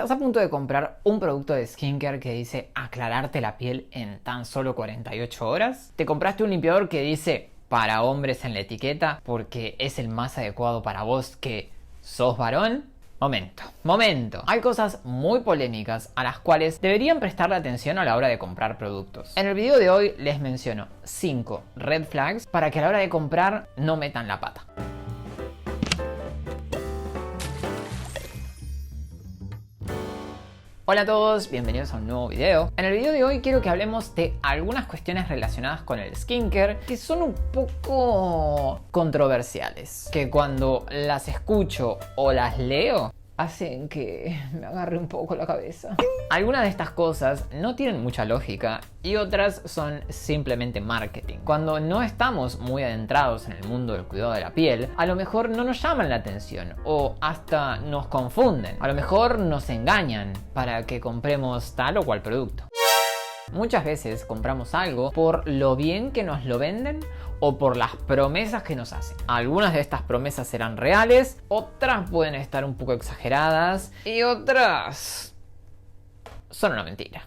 ¿Estás a punto de comprar un producto de skincare que dice aclararte la piel en tan solo 48 horas? ¿Te compraste un limpiador que dice para hombres en la etiqueta porque es el más adecuado para vos que sos varón? Momento. Hay cosas muy polémicas a las cuales deberían prestarle atención a la hora de comprar productos. En el video de hoy les menciono 5 red flags para que a la hora de comprar no metan la pata. Hola a todos, bienvenidos a un nuevo video. En el video de hoy quiero que hablemos de algunas cuestiones relacionadas con el skincare que son un poco controversiales, que cuando las escucho o las leo hacen que me agarre un poco la cabeza. Algunas de estas cosas no tienen mucha lógica y otras son simplemente marketing. Cuando no estamos muy adentrados en el mundo del cuidado de la piel, a lo mejor no nos llaman la atención o hasta nos confunden. A lo mejor nos engañan para que compremos tal o cual producto. Muchas veces compramos algo por lo bien que nos lo venden o por las promesas que nos hacen. Algunas de estas promesas serán reales, otras pueden estar un poco exageradas y otras son una mentira.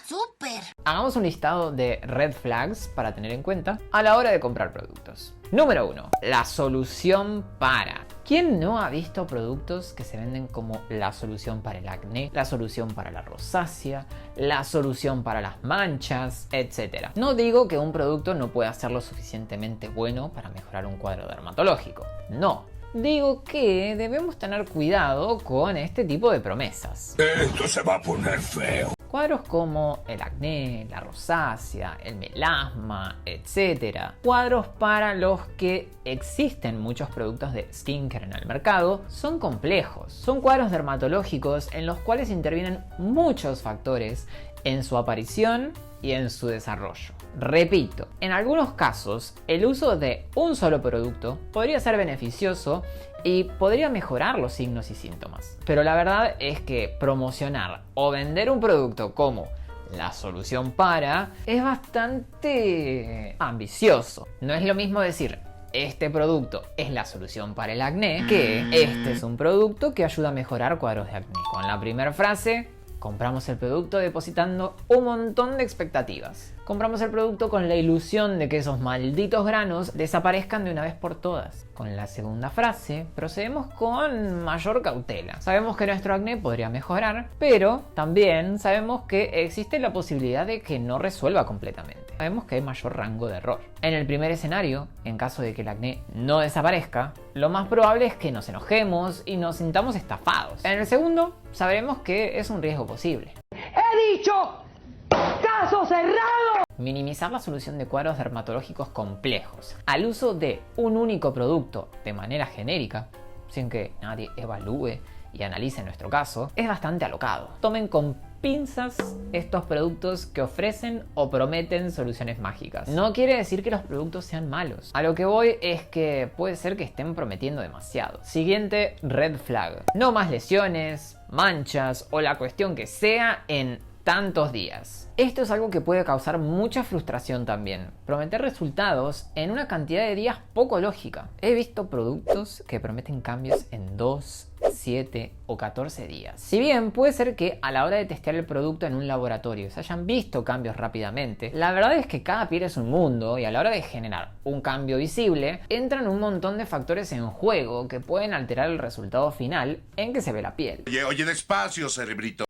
¡Súper! Hagamos un listado de red flags para tener en cuenta a la hora de comprar productos. Número 1. La solución para. ¿Quién no ha visto productos que se venden como la solución para el acné, la solución para la rosácea, la solución para las manchas, etcétera? No digo que un producto no pueda ser lo suficientemente bueno para mejorar un cuadro dermatológico. No. Digo que debemos tener cuidado con este tipo de promesas. Esto se va a poner feo. Cuadros como el acné, la rosácea, el melasma, etc. Cuadros para los que existen muchos productos de skincare en el mercado son complejos. Son cuadros dermatológicos en los cuales intervienen muchos factores en su aparición y en su desarrollo. Repito, en algunos casos el uso de un solo producto podría ser beneficioso y podría mejorar los signos y síntomas. Pero la verdad es que promocionar o vender un producto como la solución para es bastante ambicioso. No es lo mismo decir este producto es la solución para el acné que este es un producto que ayuda a mejorar cuadros de acné. Con la primera frase compramos el producto depositando un montón de expectativas. Compramos el producto con la ilusión de que esos malditos granos desaparezcan de una vez por todas. Con la segunda frase procedemos con mayor cautela. Sabemos que nuestro acné podría mejorar, pero también sabemos que existe la posibilidad de que no resuelva completamente. Sabemos que hay mayor rango de error. En el primer escenario, en caso de que el acné no desaparezca, lo más probable es que nos enojemos y nos sintamos estafados. En el segundo, sabremos que es un riesgo posible. ¡He dicho! ¡Caso cerrado! Minimizar la solución de cuadros dermatológicos complejos al uso de un único producto de manera genérica, sin que nadie evalúe y analice nuestro caso, es bastante alocado. Tomen con pinzas estos productos que ofrecen o prometen soluciones mágicas. No quiere decir que los productos sean malos. A lo que voy es que puede ser que estén prometiendo demasiado. Siguiente red flag. No más lesiones, manchas o la cuestión que sea en tantos días. Esto es algo que puede causar mucha frustración también. Prometer resultados en una cantidad de días poco lógica. He visto productos que prometen cambios en 2, 7 o 14 días. Si bien puede ser que a la hora de testear el producto en un laboratorio se hayan visto cambios rápidamente, la verdad es que cada piel es un mundo y a la hora de generar un cambio visible entran un montón de factores en juego que pueden alterar el resultado final en que se ve la piel. Oye, despacio, cerebrito.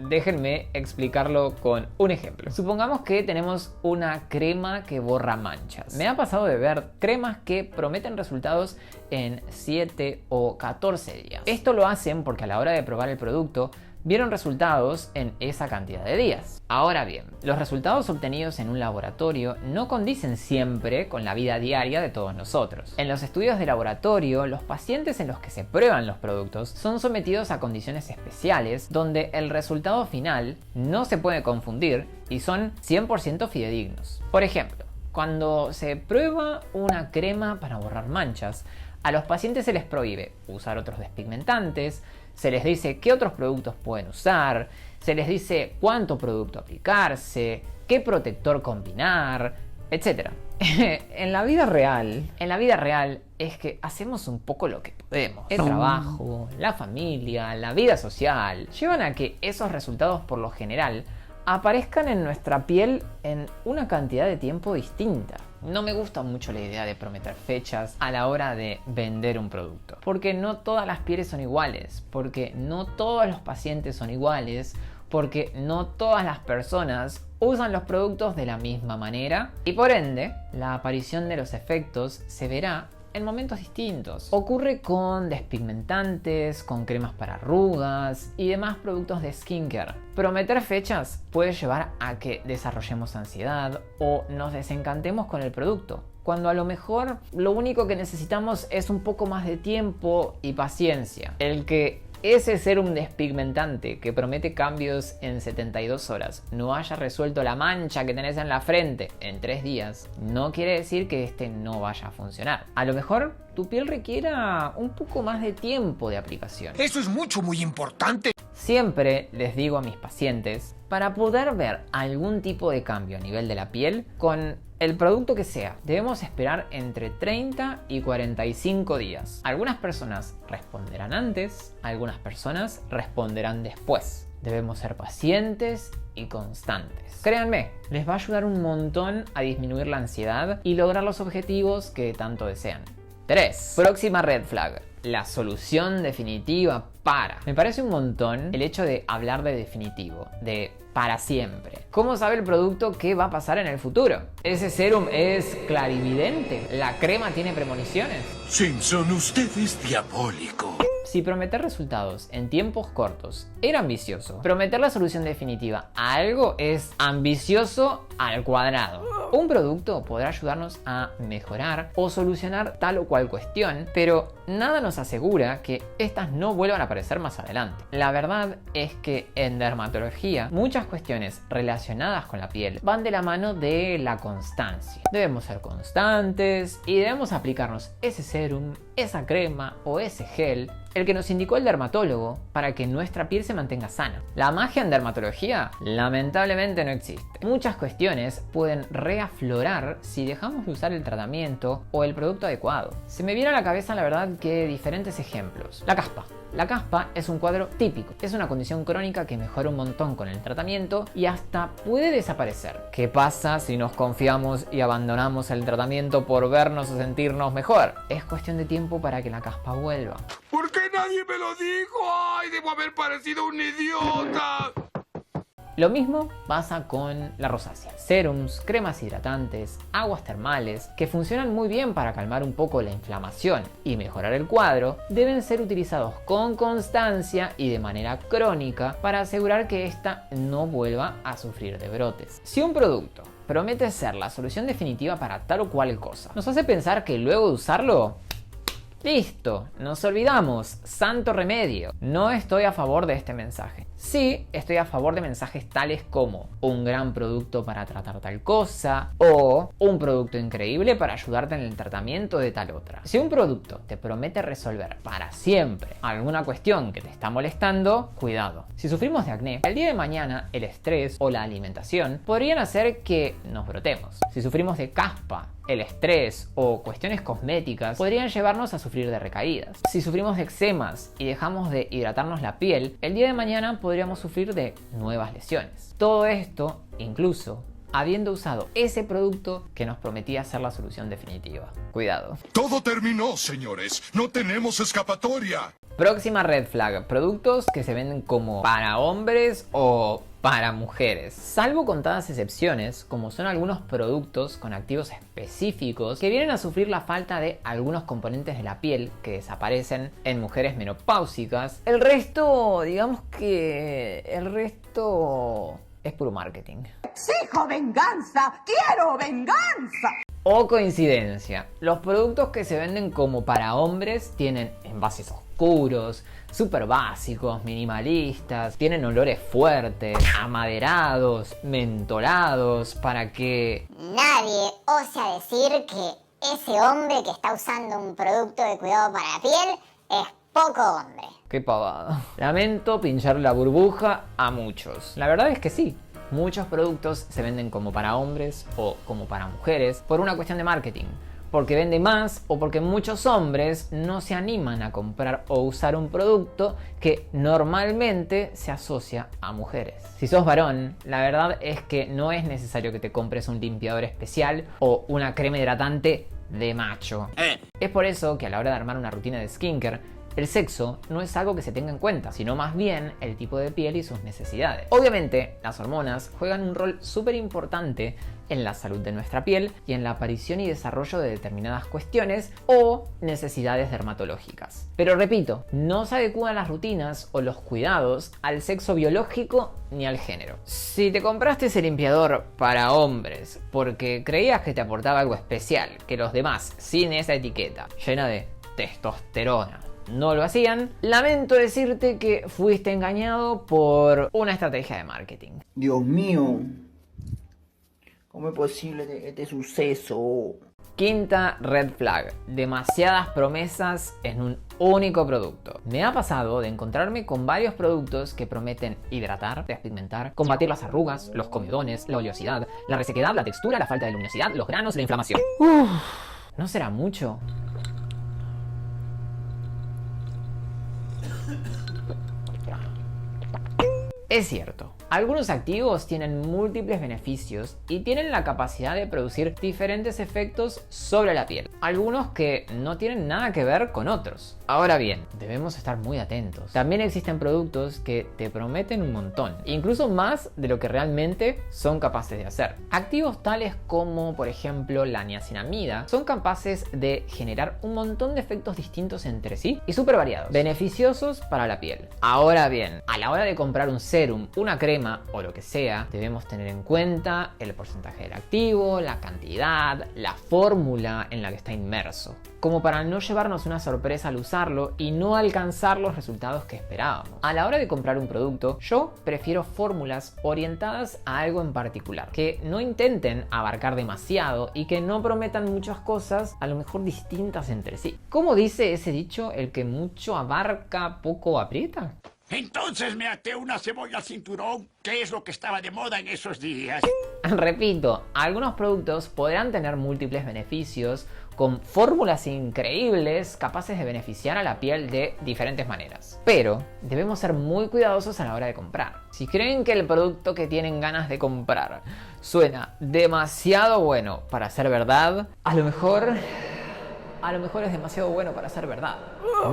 Déjenme explicarlo con un ejemplo. Supongamos que tenemos una crema que borra manchas. Me ha pasado de ver cremas que prometen resultados en 7 o 14 días. Esto lo hacen porque a la hora de probar el producto vieron resultados en esa cantidad de días. Ahora bien, los resultados obtenidos en un laboratorio no condicen siempre con la vida diaria de todos nosotros. En los estudios de laboratorio, los pacientes en los que se prueban los productos son sometidos a condiciones especiales donde el resultado final no se puede confundir y son 100% fidedignos. Por ejemplo, cuando se prueba una crema para borrar manchas, a los pacientes se les prohíbe usar otros despigmentantes, se les dice qué otros productos pueden usar, se les dice cuánto producto aplicarse, qué protector combinar, etc. En la vida real es que hacemos un poco lo que podemos. El trabajo, la familia, la vida social llevan a que esos resultados por lo general aparezcan en nuestra piel en una cantidad de tiempo distinta. No me gusta mucho la idea de prometer fechas a la hora de vender un producto, porque no todas las pieles son iguales, porque no todos los pacientes son iguales, porque no todas las personas usan los productos de la misma manera y por ende la aparición de los efectos se verá en momentos distintos. Ocurre con despigmentantes, con cremas para arrugas y demás productos de skincare. Prometer fechas puede llevar a que desarrollemos ansiedad o nos desencantemos con el producto, cuando a lo mejor lo único que necesitamos es un poco más de tiempo y paciencia. El que ese serum despigmentante que promete cambios en 72 horas no haya resuelto la mancha que tenés en la frente en 3 días, no quiere decir que este no vaya a funcionar. A lo mejor tu piel requiera un poco más de tiempo de aplicación. Eso es muy importante. Siempre les digo a mis pacientes, para poder ver algún tipo de cambio a nivel de la piel, con el producto que sea, debemos esperar entre 30 y 45 días. Algunas personas responderán antes, algunas personas responderán después. Debemos ser pacientes y constantes. Créanme, les va a ayudar un montón a disminuir la ansiedad y lograr los objetivos que tanto desean. 3. Próxima red flag. La solución definitiva para. Me parece un montón el hecho de hablar de definitivo, de para siempre. ¿Cómo sabe el producto qué va a pasar en el futuro? ¿Ese serum es clarividente? ¿La crema tiene premoniciones? Simpson, usted es diabólico. Si prometer resultados en tiempos cortos era ambicioso, prometer la solución definitiva a algo es ambicioso al cuadrado. Un producto podrá ayudarnos a mejorar o solucionar tal o cual cuestión, pero nada nos asegura que estas no vuelvan a aparecer más adelante. La verdad es que en dermatología muchas cuestiones relacionadas con la piel van de la mano de la constancia. Debemos ser constantes y debemos aplicarnos ese serum, esa crema o ese gel, el que nos indicó el dermatólogo, para que nuestra piel se mantenga sana. La magia en dermatología lamentablemente no existe. Muchas cuestiones pueden reaflorar si dejamos de usar el tratamiento o el producto adecuado. Se me viene a la cabeza la verdad que diferentes ejemplos. La caspa. La caspa es un cuadro típico. Es una condición crónica que mejora un montón con el tratamiento y hasta puede desaparecer. ¿Qué pasa si nos confiamos y abandonamos el tratamiento por vernos o sentirnos mejor? Es cuestión de tiempo para que la caspa vuelva. ¿Por qué nadie me lo dijo? ¡Ay, debo haber parecido un idiota! Lo mismo pasa con la rosácea. Serums, cremas hidratantes, aguas termales, que funcionan muy bien para calmar un poco la inflamación y mejorar el cuadro, deben ser utilizados con constancia y de manera crónica para asegurar que ésta no vuelva a sufrir de brotes. Si un producto promete ser la solución definitiva para tal o cual cosa, nos hace pensar que luego de usarlo, listo, nos olvidamos, santo remedio. No estoy a favor de este mensaje. Sí, estoy a favor de mensajes tales como un gran producto para tratar tal cosa o un producto increíble para ayudarte en el tratamiento de tal otra. Si un producto te promete resolver para siempre alguna cuestión que te está molestando, cuidado. Si sufrimos de acné, el día de mañana el estrés o la alimentación podrían hacer que nos brotemos. Si sufrimos de caspa, el estrés o cuestiones cosméticas podrían llevarnos a sufrir de recaídas. Si sufrimos de eczemas y dejamos de hidratarnos la piel, el día de mañana podríamos sufrir de nuevas lesiones. Todo esto, incluso habiendo usado ese producto que nos prometía ser la solución definitiva. Cuidado. Todo terminó, señores. No tenemos escapatoria. Próxima red flag. Productos que se venden como para hombres o para mujeres. Salvo contadas excepciones, como son algunos productos con activos específicos que vienen a sufrir la falta de algunos componentes de la piel que desaparecen en mujeres menopáusicas, el resto, digamos que el resto es puro marketing. ¡Exijo venganza! ¡Quiero venganza! O coincidencia. Los productos que se venden como para hombres tienen envases oscuros, súper básicos, minimalistas, tienen olores fuertes, amaderados, mentolados, para que nadie osa decir que ese hombre que está usando un producto de cuidado para la piel es poco hombre. Qué pavada. Lamento pinchar la burbuja a muchos. La verdad es que sí. muchos productos se venden como para hombres o como para mujeres por una cuestión de marketing. Porque vende más o porque muchos hombres no se animan a comprar o usar un producto que normalmente se asocia a mujeres. Si sos varón, la verdad es que no es necesario que te compres un limpiador especial o una crema hidratante de macho. Es por eso que a la hora de armar una rutina de skincare, el sexo no es algo que se tenga en cuenta, sino más bien el tipo de piel y sus necesidades. Obviamente, las hormonas juegan un rol súper importante en la salud de nuestra piel y en la aparición y desarrollo de determinadas cuestiones o necesidades dermatológicas. Pero repito, no se adecúan las rutinas o los cuidados al sexo biológico ni al género. Si te compraste ese limpiador para hombres porque creías que te aportaba algo especial, que los demás, sin esa etiqueta, llena de testosterona, no lo hacían, lamento decirte que fuiste engañado por una estrategia de marketing. Dios mío, ¿cómo es posible este suceso? Quinta red flag: demasiadas promesas en un único producto. Me ha pasado de encontrarme con varios productos que prometen hidratar, despigmentar, combatir las arrugas, los comedones, la oleosidad, la resequedad, la textura, la falta de luminosidad, los granos, la inflamación. ¿No será mucho? Es cierto, algunos activos tienen múltiples beneficios y tienen la capacidad de producir diferentes efectos sobre la piel, algunos que no tienen nada que ver con otros. Ahora bien, debemos estar muy atentos. También existen productos que te prometen un montón, incluso más de lo que realmente son capaces de hacer. Activos tales como, por ejemplo, la niacinamida son capaces de generar un montón de efectos distintos entre sí y súper variados, beneficiosos para la piel. Ahora bien, a la hora de comprar un serum, una crema o lo que sea, debemos tener en cuenta el porcentaje del activo, la cantidad, la fórmula en la que está inmerso, como para no llevarnos una sorpresa al usarlo y no alcanzar los resultados que esperábamos. A la hora de comprar un producto, yo prefiero fórmulas orientadas a algo en particular, que no intenten abarcar demasiado y que no prometan muchas cosas, a lo mejor distintas entre sí. ¿Cómo dice ese dicho? El que mucho abarca, poco aprieta. Entonces me até una cebolla al cinturón, que es lo que estaba de moda en esos días. Repito, algunos productos podrán tener múltiples beneficios con fórmulas increíbles capaces de beneficiar a la piel de diferentes maneras. Pero debemos ser muy cuidadosos a la hora de comprar. Si creen que el producto que tienen ganas de comprar suena demasiado bueno para ser verdad, a lo mejor es demasiado bueno para ser verdad.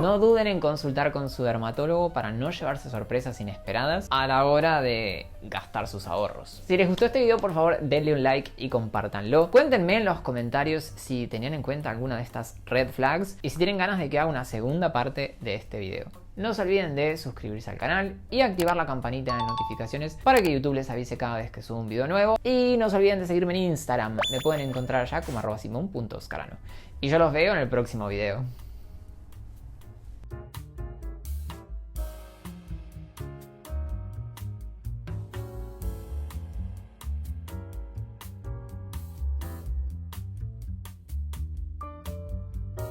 No duden en consultar con su dermatólogo para no llevarse sorpresas inesperadas a la hora de gastar sus ahorros. Si les gustó este video, por favor denle un like y compártanlo. Cuéntenme en los comentarios si tenían en cuenta alguna de estas red flags y si tienen ganas de que haga una segunda parte de este video. No se olviden de suscribirse al canal y activar la campanita de notificaciones para que YouTube les avise cada vez que subo un video nuevo. Y no se olviden de seguirme en Instagram, me pueden encontrar allá como @simon.oscarano. Y yo los veo en el próximo video.